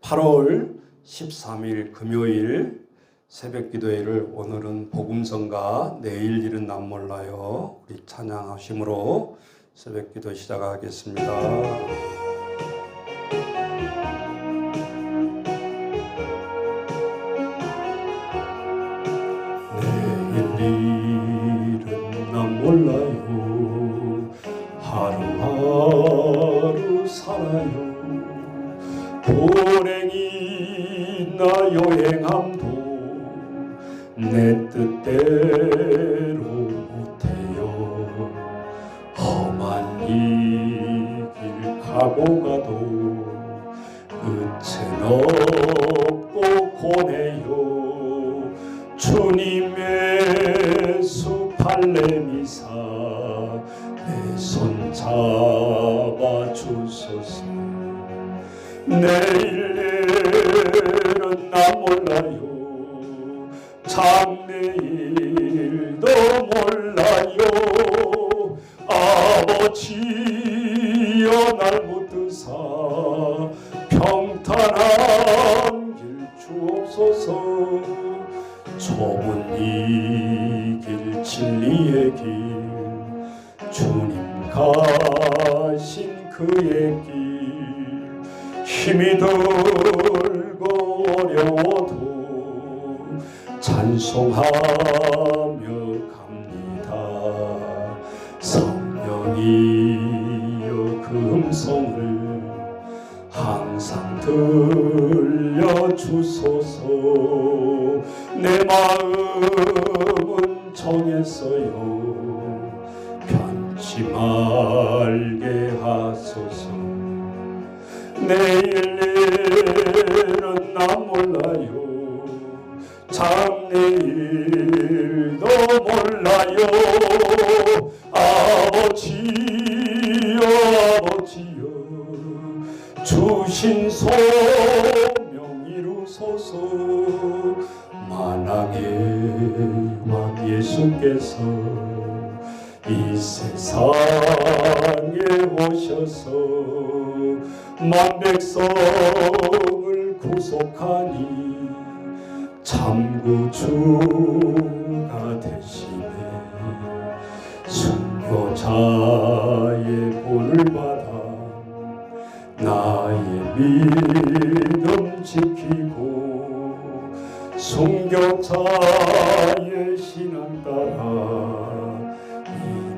8월 13일 금요일 새벽기도회를 오늘은 복음성가 내일 일은 남 몰라요 우리 찬양하심으로 새벽기도 시작하겠습니다. 내일 일은 남 몰라요 하루하루 살아요 불행이나 여행함도 내 뜻대로 못해요. 험한 이 길 가고 가도 끝은 없고 고뇌요. 주님의 수 발레미사 내 손 잡아주소서. 내일은 나 몰라요. 장래일도 몰라요. 아버지여 날 붙드사 평탄한 길 주옵소서. 좁은 이 길 진리의 길 주님 가신 그의 길 힘이 들고 어려워도 찬송하며 갑니다. 성령이여 그 음성을 항상 들려주소서. 내 마음은 정했어요. 변치 말게 하소서. 내일 일은 나 몰라요. 장래일도 몰라요. 아버지여 아버지여 주신 소명 이루소서. 만왕의 왕 예수께서 이 세상에 오셔서 만 백성을 구속하니 참 구주가 되시네. 순교자의 본을 받아 나의 믿음 지키고 순교자의 신앙 따라 이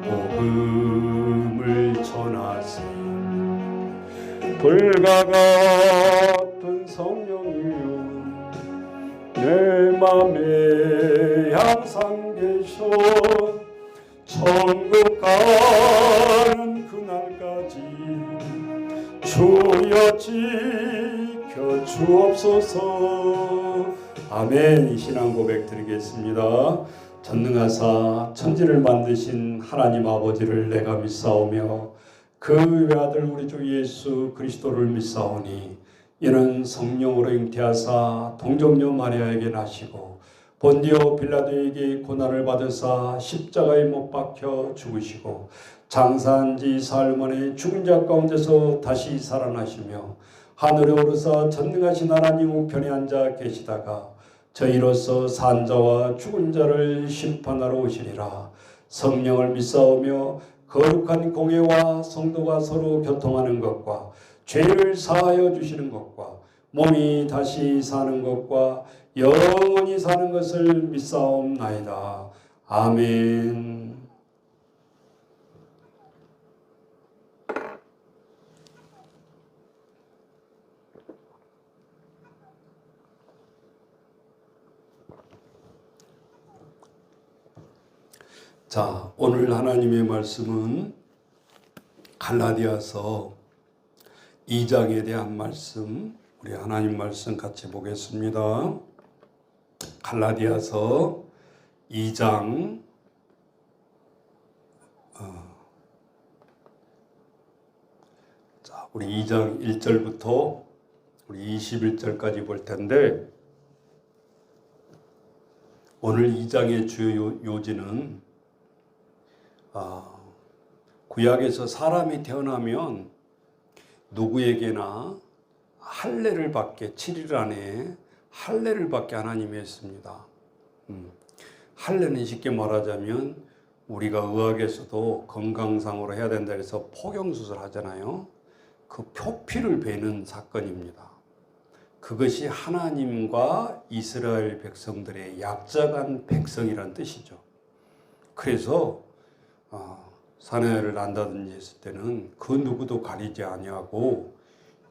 복음을 전하세. 불과 같은 성령이여 내 맘에 항상 계셔. 천국 가는 그날까지 주여 지켜 주옵소서. 아멘. 신앙 고백 드리겠습니다. 전능하사 천지를 만드신 하나님 아버지를 내가 믿사오며 그 외아들 우리 주 예수 그리스도를 믿사오니 이는 성령으로 잉태하사 동정녀 마리아에게 나시고 본디오 빌라도에게 고난을 받으사 십자가에 못 박혀 죽으시고 장사한 지 사흘 만에 죽은 자 가운데서 다시 살아나시며 하늘에 오르사 전능하신 하나님 우편에 앉아 계시다가 저희로서 산 자와 죽은 자를 심판하러 오시리라. 성령을 믿사오며 거룩한 공예와 성도가 서로 교통하는 것과 죄를 사하여 주시는 것과 몸이 다시 사는 것과 영원히 사는 것을 믿사옵나이다. 아멘. 자, 오늘 하나님의 말씀은 갈라디아서 2장에 대한 말씀, 우리 하나님 말씀 같이 보겠습니다. 갈라디아서 2장 자, 우리 2장 1절부터 우리 21절까지 볼 텐데 오늘 2장의 주요 요지는 구약에서 사람이 태어나면 누구에게나 할례를 받게 7일 안에 할례를 받게 하나님이 했습니다. 할례는 쉽게 말하자면 우리가 의학에서도 건강상으로 해야 된다 해서 포경수술 하잖아요. 그 표피를 베는 사건입니다. 그것이 하나님과 이스라엘 백성들의 약자간 백성이란 뜻이죠. 그래서 사내를 난다든지 했을 때는 그 누구도 가리지 아니하고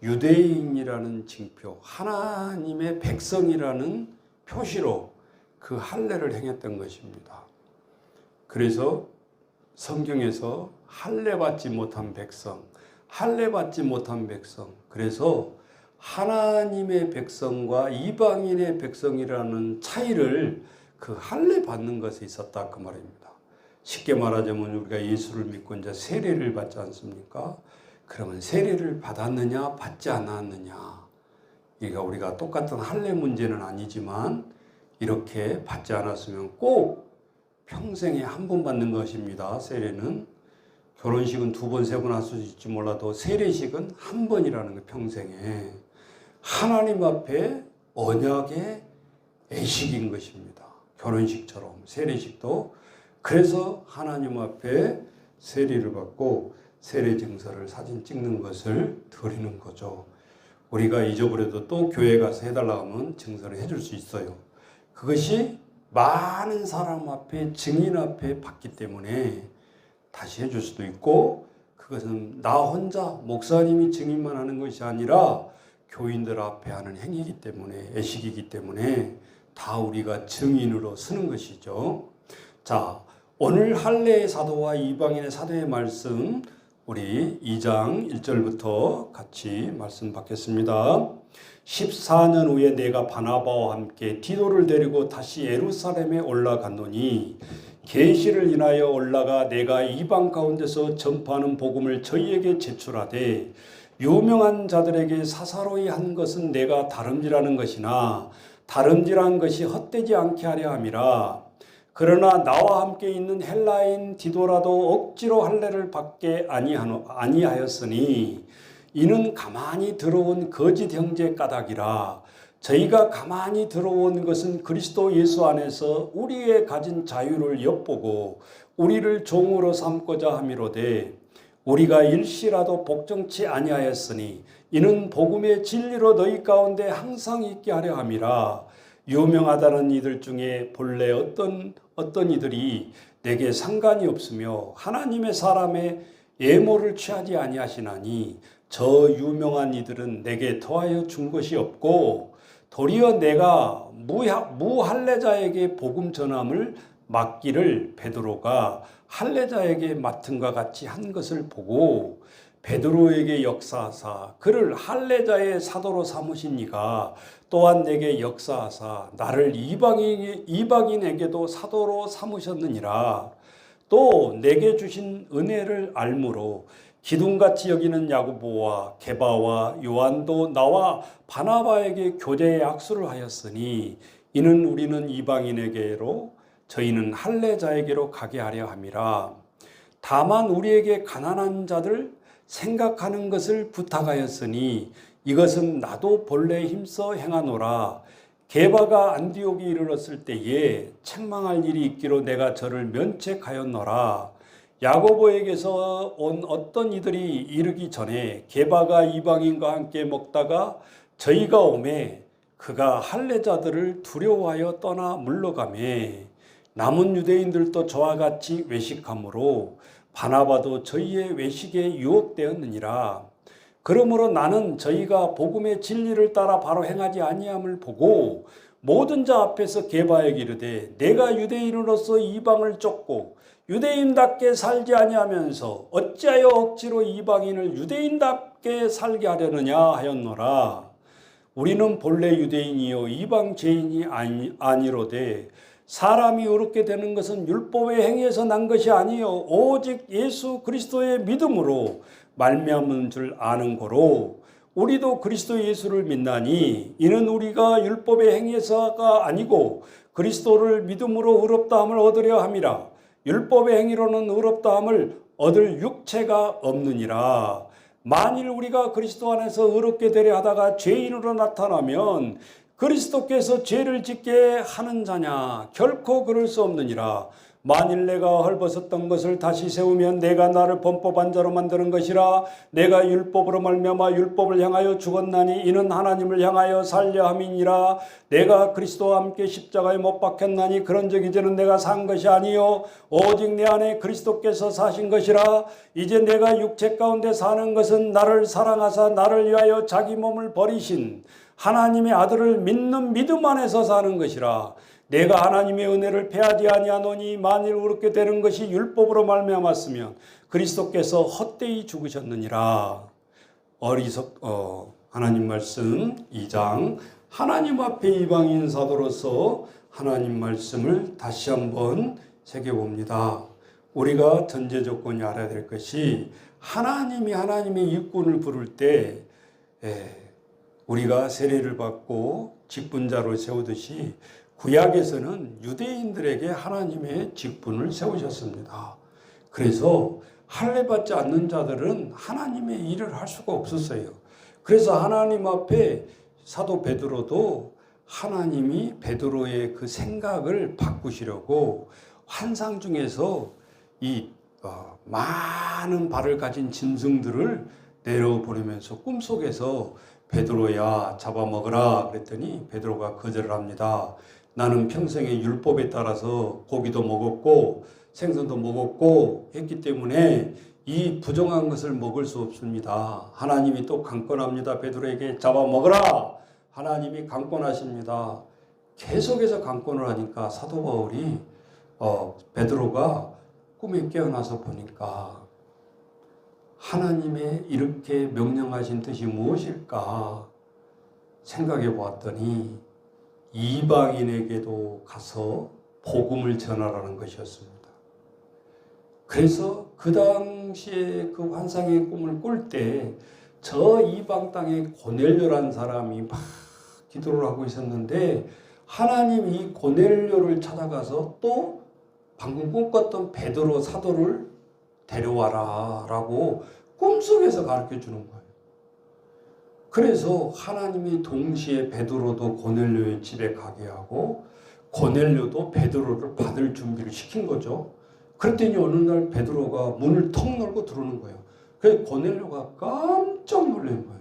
유대인이라는 징표, 하나님의 백성이라는 표시로 그 할례를 행했던 것입니다. 그래서 성경에서 할례 받지 못한 백성, 할례 받지 못한 백성, 그래서 하나님의 백성과 이방인의 백성이라는 차이를 그 할례 받는 것에 있었다 그 말입니다. 쉽게 말하자면 우리가 예수를 믿고 이제 세례를 받지 않습니까? 그러면 세례를 받았느냐 받지 않았느냐, 그러니까 우리가 똑같은 할례 문제는 아니지만 이렇게 받지 않았으면 꼭 평생에 한 번 받는 것입니다. 세례는 결혼식은 2번, 3번 할 수도 있지 몰라도 세례식은 한 번이라는 거, 평생에 하나님 앞에 언약의 애식인 것입니다. 결혼식처럼 세례식도. 그래서 하나님 앞에 세례를 받고 세례 증서를 사진 찍는 것을 드리는 거죠. 우리가 잊어버려도 또 교회 가서 해달라고 하면 증서를 해줄 수 있어요. 그것이 많은 사람 앞에, 증인 앞에 받기 때문에 다시 해줄 수도 있고, 그것은 나 혼자 목사님이 증인만 하는 것이 아니라 교인들 앞에 하는 행위이기 때문에, 애식이기 때문에 다 우리가 증인으로 쓰는 것이죠. 자, 오늘 할례의 사도와 이방인의 사도의 말씀, 우리 2장 1절부터 같이 말씀 받겠습니다. 14년 후에 내가 바나바와 함께 디도를 데리고 다시 예루살렘에 올라갔노니 계시를 인하여 올라가 내가 이방 가운데서 전파하는 복음을 저희에게 제출하되 유명한 자들에게 사사로이 한 것은 내가 다름질하는 것이나 다름질한 것이 헛되지 않게 하려 함이라. 그러나 나와 함께 있는 헬라인 디도라도 억지로 할례를 받게 아니하였으니 이는 가만히 들어온 거짓 형제 까닭이라. 저희가 가만히 들어온 것은 그리스도 예수 안에서 우리의 가진 자유를 엿보고 우리를 종으로 삼고자 함이로되 우리가 일시라도 복종치 아니하였으니 이는 복음의 진리로 너희 가운데 항상 있게 하려 함이라. 유명하다는 이들 중에 본래 어떤 이들이 내게 상관이 없으며 하나님의 사람의 예모를 취하지 아니하시나니 저 유명한 이들은 내게 더하여 준 것이 없고 도리어 내가 무할례자에게 복음 전함을 맡기를 베드로가 할례자에게 맡은과 같이 한 것을 보고 베드로에게 역사하사 그를 할례자의 사도로 삼으신 이가 또한 내게 역사하사 나를 이방인에게도 사도로 삼으셨느니라. 또 내게 주신 은혜를 알므로 기둥같이 여기는 야고보와 게바와 요한도 나와 바나바에게 교제의 악수를 하였으니 이는 우리는 이방인에게로 저희는 할례자에게로 가게 하려 함이라. 다만 우리에게 가난한 자들 생각하는 것을 부탁하였으니 이것은 나도 본래 힘써 행하노라. 게바가 안디옥에 이르렀을 때에 책망할 일이 있기로 내가 저를 면책하였노라. 야고보에게서 온 어떤 이들이 이르기 전에 게바가 이방인과 함께 먹다가 저희가 오매 그가 할례자들을 두려워하여 떠나 물러가매 남은 유대인들도 저와 같이 외식하므로 바나바도 저희의 외식에 유혹되었느니라. 그러므로 나는 저희가 복음의 진리를 따라 바로 행하지 아니함을 보고 모든 자 앞에서 게바에게 이르되 내가 유대인으로서 이방을 쫓고 유대인답게 살지 아니하면서 어찌하여 억지로 이방인을 유대인답게 살게 하려느냐 하였노라. 우리는 본래 유대인이요 이방 죄인이 아니로되 사람이 의롭게 되는 것은 율법의 행위에서 난 것이 아니요 오직 예수 그리스도의 믿음으로 말미암은 줄 아는 고로 우리도 그리스도 예수를 믿나니 이는 우리가 율법의 행위에서가 아니고 그리스도를 믿음으로 의롭다함을 얻으려 함이라. 율법의 행위로는 의롭다함을 얻을 육체가 없느니라. 만일 우리가 그리스도 안에서 의롭게 되려 하다가 죄인으로 나타나면 그리스도께서 죄를 짓게 하는 자냐? 결코 그럴 수 없느니라. 만일 내가 헐벗었던 것을 다시 세우면 내가 나를 범법한 자로 만드는 것이라. 내가 율법으로 말미암아 율법을 향하여 죽었나니 이는 하나님을 향하여 살려 함이니라. 내가 그리스도와 함께 십자가에 못 박혔나니 그런즉 이제는 내가 산 것이 아니요 오직 내 안에 그리스도께서 사신 것이라. 이제 내가 육체 가운데 사는 것은 나를 사랑하사 나를 위하여 자기 몸을 버리신 하나님의 아들을 믿는 믿음 안에서 사는 것이라. 내가 하나님의 은혜를 패하지 아니하노니 만일 그렇게 되는 것이 율법으로 말미암았으면 그리스도께서 헛되이 죽으셨느니라. 하나님 말씀 2장. 하나님 앞에 이방인 사도로서 하나님 말씀을 다시 한번 새겨봅니다. 우리가 전제 조건이 알아야 될 것이 하나님이 하나님의 일꾼을 부를 때 우리가 세례를 받고 직분자로 세우듯이 구약에서는 유대인들에게 하나님의 직분을 세우셨습니다. 그래서 할례 받지 않는 자들은 하나님의 일을 할 수가 없었어요. 그래서 하나님 앞에 사도 베드로도 하나님이 베드로의 그 생각을 바꾸시려고 환상 중에서 이 많은 발을 가진 짐승들을 내려보내면서 꿈속에서 베드로야 잡아먹으라 그랬더니 베드로가 거절을 합니다. 나는 평생에 율법에 따라서 고기도 먹었고 생선도 먹었고 했기 때문에 이 부정한 것을 먹을 수 없습니다. 하나님이 또 강권합니다. 베드로에게 잡아먹으라. 하나님이 강권하십니다. 계속해서 강권을 하니까 사도 바울이 베드로가 꿈에 깨어나서 보니까 하나님의 이렇게 명령하신 뜻이 무엇일까 생각해 보았더니 이방인에게도 가서 복음을 전하라는 것이었습니다. 그래서 그 당시에 그 환상의 꿈을 꿀 때 저 이방 땅에 고넬료라는 사람이 막 기도를 하고 있었는데 하나님이 이 고넬료를 찾아가서 또 방금 꿈꿨던 베드로 사도를 데려와라 라고 꿈속에서 가르쳐 주는 거예요. 그래서 하나님이 동시에 베드로도 고넬료의 집에 가게 하고 고넬료도 베드로를 받을 준비를 시킨 거죠. 그랬더니 어느 날 베드로가 문을 턱 열고 들어오는 거예요. 그래서 고넬료가 깜짝 놀란 거예요.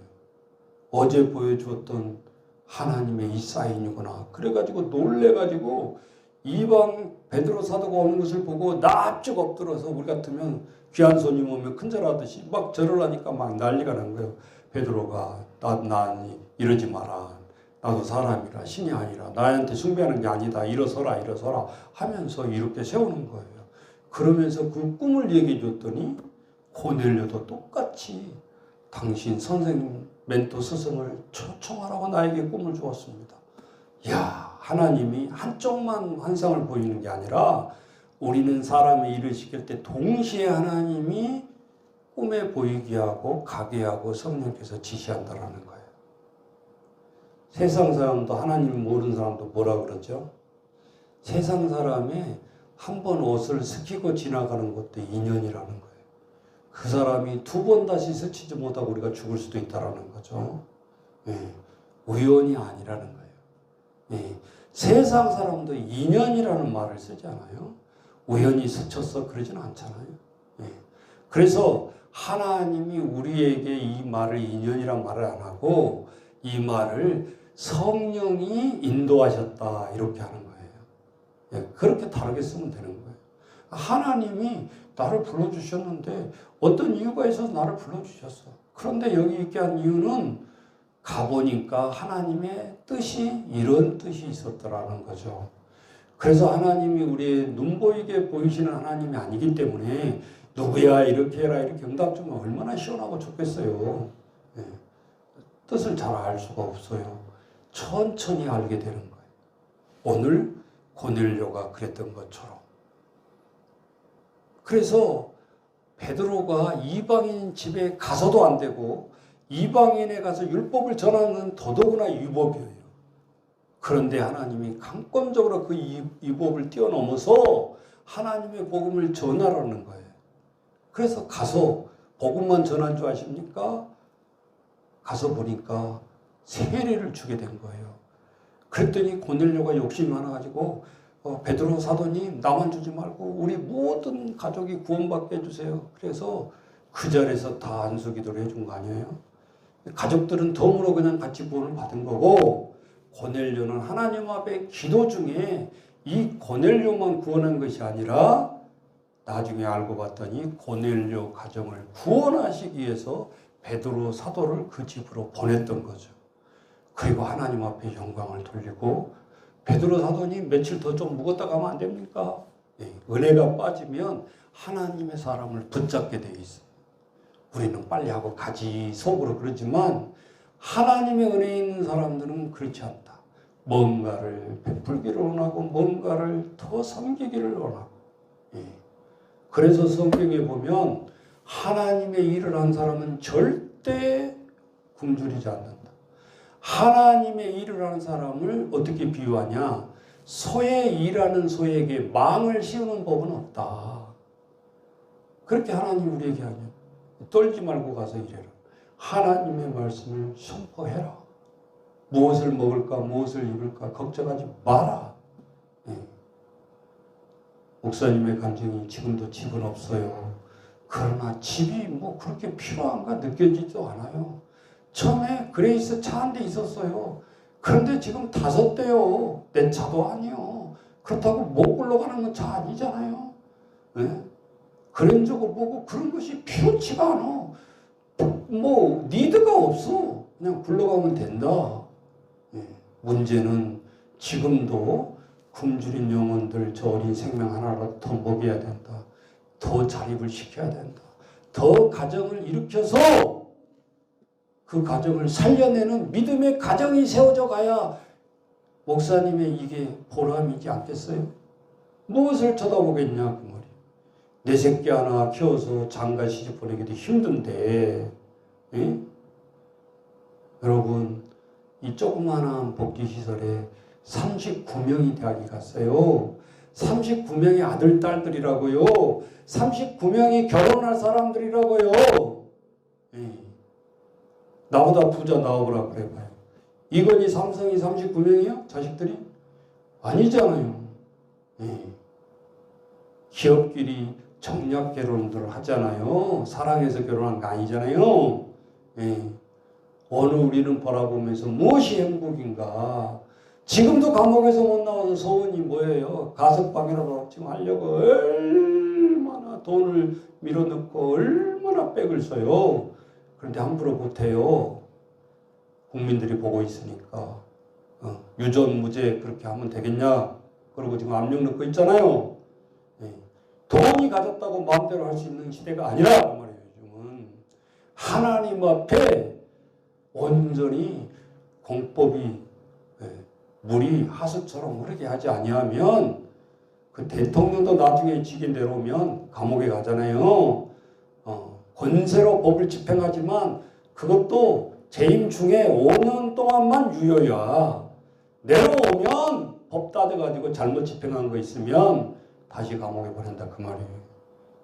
어제 보여주었던 하나님의 이 사인이구나. 그래가지고 놀래가지고 이방 베드로 사도가 오는 것을 보고 납작 엎드려서 우리 같으면 귀한 손님 오면 큰절하듯이 막 절을 하니까 막 난리가 난 거예요. 베드로가 난 이러지 마라. 나도 사람이라 신이 아니라 나한테 숭배하는 게 아니다. 일어서라 하면서 이렇게 세우는 거예요. 그러면서 그 꿈을 얘기해 줬더니 고넬료도 똑같이 당신 선생님 멘토 스승을 초청하라고 나에게 꿈을 주었습니다. 이야, 하나님이 한쪽만 환상을 보이는 게 아니라 우리는 사람의 일을 시킬 때 동시에 하나님이 꿈에 보이게 하고 가게 하고 성령께서 지시한다라는 거예요. 세상 사람도 하나님 모르는 사람도 뭐라 그러죠? 세상 사람의 한 번 옷을 스치고 지나가는 것도 인연이라는 거예요. 그 사람이 두 번 다시 스치지 못하고 우리가 죽을 수도 있다라는 거죠. 우연이 아니라는 거예요. 세상 사람도 인연이라는 말을 쓰지 않아요. 우연히 스쳤어 그러지는 않잖아요. 그래서 하나님이 우리에게 이 말을 인연이란 말을 안 하고 이 말을 성령이 인도하셨다 이렇게 하는 거예요. 그렇게 다르게 쓰면 되는 거예요. 하나님이 나를 불러주셨는데 어떤 이유가 있어서 나를 불러주셨어. 그런데 여기 있게 한 이유는 가보니까 하나님의 뜻이 이런 뜻이 있었더라는 거죠. 그래서 하나님이 우리의 눈보이게 보이시는 하나님이 아니기 때문에 누구야 이렇게 해라 이렇게 응답 주면 얼마나 시원하고 좋겠어요. 뜻을 잘 알 수가 없어요. 천천히 알게 되는 거예요. 오늘 고넬료가 그랬던 것처럼. 그래서 베드로가 이방인 집에 가서도 안 되고 이방인에 가서 율법을 전하는 더더구나 유법이에요. 그런데 하나님이 강권적으로 그 유법을 뛰어넘어서 하나님의 복음을 전하라는 거예요. 그래서 가서 복음만 전한 줄 아십니까? 가서 보니까 세례를 주게 된 거예요. 그랬더니 고넬료가 욕심이 많아가지고 베드로 사도님 나만 주지 말고 우리 모든 가족이 구원받게 해주세요. 그래서 그 자리에서 다 안수기도를 해준 거 아니에요? 가족들은 덤으로 그냥 같이 구원을 받은 거고 고넬료는 하나님 앞에 기도 중에 이 고넬료만 구원한 것이 아니라 나중에 알고 봤더니 고넬료 가정을 구원하시기 위해서 베드로 사도를 그 집으로 보냈던 거죠. 그리고 하나님 앞에 영광을 돌리고 베드로 사도님 며칠 더 좀 묵었다 가면 안 됩니까? 은혜가 빠지면 하나님의 사람을 붙잡게 되어 있어요. 우리는 빨리 하고 가지 속으로 그러지만 하나님의 은혜 있는 사람들은 그렇지 않다. 뭔가를 베풀기를 원하고 뭔가를 더 섬기기를 원하고. 그래서 성경에 보면 하나님의 일을 한 사람은 절대 굶주리지 않는다. 하나님의 일을 하는 사람을 어떻게 비유하냐? 소에 일하는 소에게 망을 씌우는 법은 없다. 그렇게 하나님 우리에게 하냐? 떨지 말고 가서 일해라. 하나님의 말씀을 선포해라. 무엇을 먹을까, 무엇을 입을까 걱정하지 마라. 목사님의 감정이 지금도 집은 없어요. 그러나 집이 뭐 그렇게 필요한가 느껴지지도 않아요. 처음에 그레이스 차 한 대 있었어요. 그런데 지금 5대요. 내 차도 아니요. 그렇다고 못 굴러가는 건 차 아니잖아요. 네? 그런 적을 보고 그런 것이 필요치가 않아. 뭐 니드가 없어. 그냥 굴러가면 된다. 문제는 지금도 굶주린 영혼들 저 어린 생명 하나라도 더 먹여야 된다. 더 자립을 시켜야 된다. 더 가정을 일으켜서 그 가정을 살려내는 믿음의 가정이 세워져 가야 목사님의 이게 보람이지 않겠어요? 무엇을 쳐다보겠냐 그 말이에요. 내 새끼 하나 키워서 장가 시집 보내기도 힘든데 여러분 이 조그마한 복지시설에 39명이 대학에 갔어요. 39명의 아들, 딸들이라고요. 39명이 결혼할 사람들이라고요. 나보다 부자 나오라고 그래봐요. 이건희, 삼성이 39명이요? 자식들이? 아니잖아요. 기업끼리 정략 결혼들 하잖아요. 사랑해서 결혼한 거 아니잖아요. 어느 우리는 바라보면서 무엇이 행복인가? 지금도 감옥에서 못 나와서 소원이 뭐예요? 가석방이라도 지금 하려고 얼마나 돈을 밀어넣고 얼마나 백을 써요. 그런데 함부로 못해요. 국민들이 보고 있으니까. 유전무죄 그렇게 하면 되겠냐? 그러고 지금 압력 넣고 있잖아요. 돈이 가졌다고 마음대로 할 수 있는 시대가 아니라 그 말이에요. 요즘은 하나님 앞에 온전히 공법이 물이 하수처럼 흐르게 하지 아니하면 그 대통령도 나중에 직위 내려오면 감옥에 가잖아요. 권세로 법을 집행하지만 그것도 재임 중에 5년 동안만 유효야. 내려오면 법 따져가지고 잘못 집행한 거 있으면 다시 감옥에 보낸다 그 말이에요.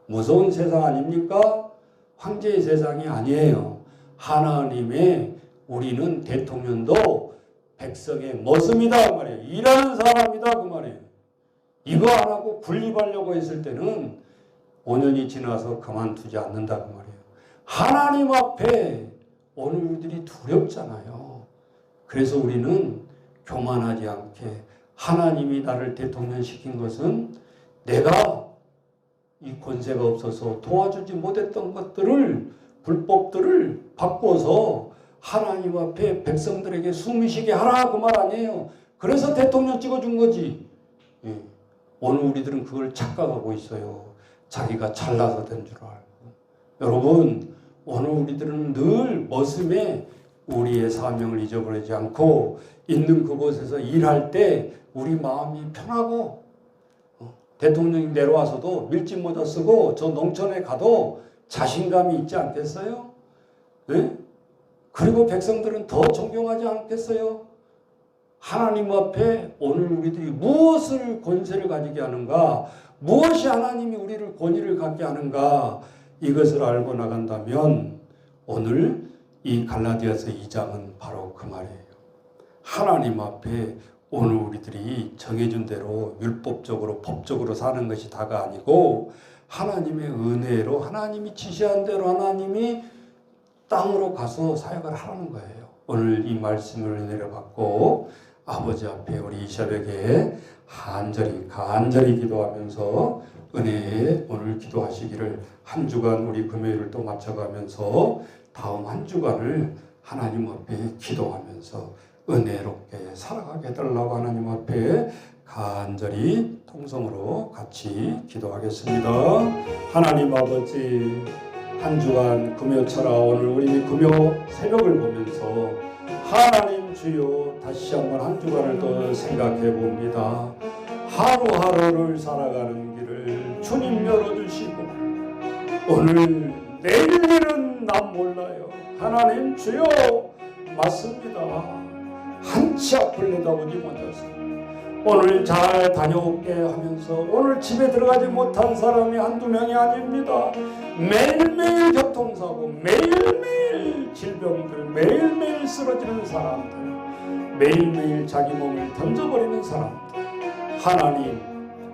무서운 세상 아닙니까? 황제의 세상이 아니에요. 하나님의 우리는 대통령도 백성의 머슴이다 그 말이에요. 일하는 사람이다 그 말이에요. 이거 안 하고 군립하려고 했을 때는 5년이 지나서 그만두지 않는다 그 말이에요. 하나님 앞에 오늘 우리들이 두렵잖아요. 그래서 우리는 교만하지 않게 하나님이 나를 대통령 시킨 것은 내가 이 권세가 없어서 도와주지 못했던 것들을 불법들을 바꿔서 하나님 앞에 백성들에게 숨을 쉬게 하라 그 말 아니에요. 그래서 대통령 찍어준 거지. 오늘 우리들은 그걸 착각하고 있어요. 자기가 잘나서 된 줄 알고. 여러분 오늘 우리들은 늘 머슴에 우리의 사명을 잊어버리지 않고 있는 그곳에서 일할 때 우리 마음이 편하고 대통령이 내려와서도 밀짚 모자 쓰고 저 농촌에 가도 자신감이 있지 않겠어요? 네? 그리고 백성들은 더 존경하지 않겠어요? 하나님 앞에 오늘 우리들이 무엇을 권세를 가지게 하는가? 무엇이 하나님이 우리를 권위를 갖게 하는가? 이것을 알고 나간다면 오늘 이 갈라디아서 2장은 바로 그 말이에요. 하나님 앞에 오늘 우리들이 정해준 대로 율법적으로 법적으로 사는 것이 다가 아니고 하나님의 은혜로 하나님이 지시한 대로 하나님이 땅으로 가서 사역을 하라는 거예요. 오늘 이 말씀을 은혜를 받고 아버지 앞에 우리 이 새벽에 간절히 기도하면서 은혜에 오늘 기도하시기를 한 주간 우리 금요일을 또 맞춰가면서 다음 한 주간을 하나님 앞에 기도하면서 은혜롭게 살아가게 해달라고 하나님 앞에 간절히 통성으로 같이 기도하겠습니다. 하나님 아버지, 한 주간 금요 철야 오늘 우리 금요 새벽을 보면서 하나님 주여 다시 한번 한 주간을 더 생각해 봅니다. 하루하루를 살아가는 길을 주님 열어주시고 오늘 내일은 난 몰라요. 하나님 주여 맞습니다. 한치 앞을 내다보지 못해서 오늘 잘 다녀올게 하면서 오늘 집에 들어가지 못한 사람이 한두 명이 아닙니다. 매일매일 교통사고, 매일매일 질병들, 매일매일 쓰러지는 사람들, 매일매일 자기 몸을 던져버리는 사람들. 하나님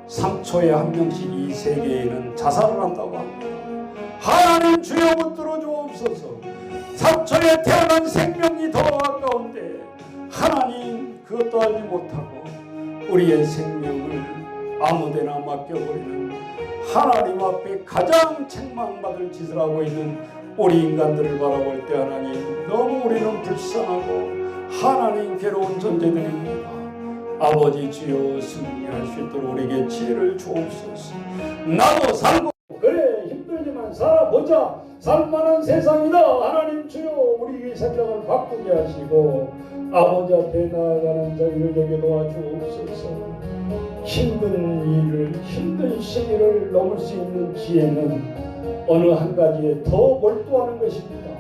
3초에 한 명씩 이 세계에는 자살을 한다고 합니다. 하나님 주여 붙들어 주옵소서. 3초에 태어난 생명이 더 아까운데 하나님 그것도 알지 못하고 우리의 생명을 아무데나 맡겨버리는 하나님 앞에 가장 책망받을 짓을 하고 있는 우리 인간들을 바라볼 때 하나님 너무 우리는 불쌍하고 하나님 괴로운 존재들입니다. 아버지 주여 승리할 수 있도록 우리에게 지혜를 주옵소서. 나도 살고 그래 힘들지만 살아보자. 살만한 세상이다. 하나님 주여 우리의 생각을 바꾸게 하시고 아버지 앞에 나아가는 저희를 되게 도와주옵소서. 힘든 시기를 넘을 수 있는 지혜는 어느 한 가지에 더 몰두하는 것입니다.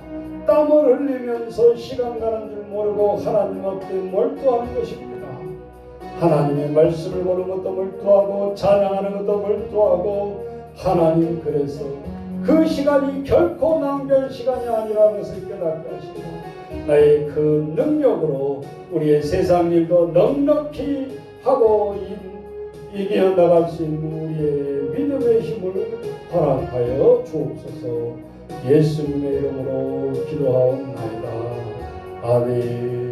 땀을 흘리면서 시간 가는 줄 모르고 하나님 앞에 몰두하는 것입니다. 하나님의 말씀을 보는 것도 몰두하고 찬양하는 것도 몰두하고 하나님 그래서 그 시간이 결코 낭비할 시간이 아니라는 것을 깨닫게 하시고 나의 그 능력으로 우리의 세상 일도 넉넉히 하고 이겨 나갈 수 있는 우리의 믿음의 힘을 허락하여 주옵소서. 예수님의 이름으로 기도하옵나이다. 아멘.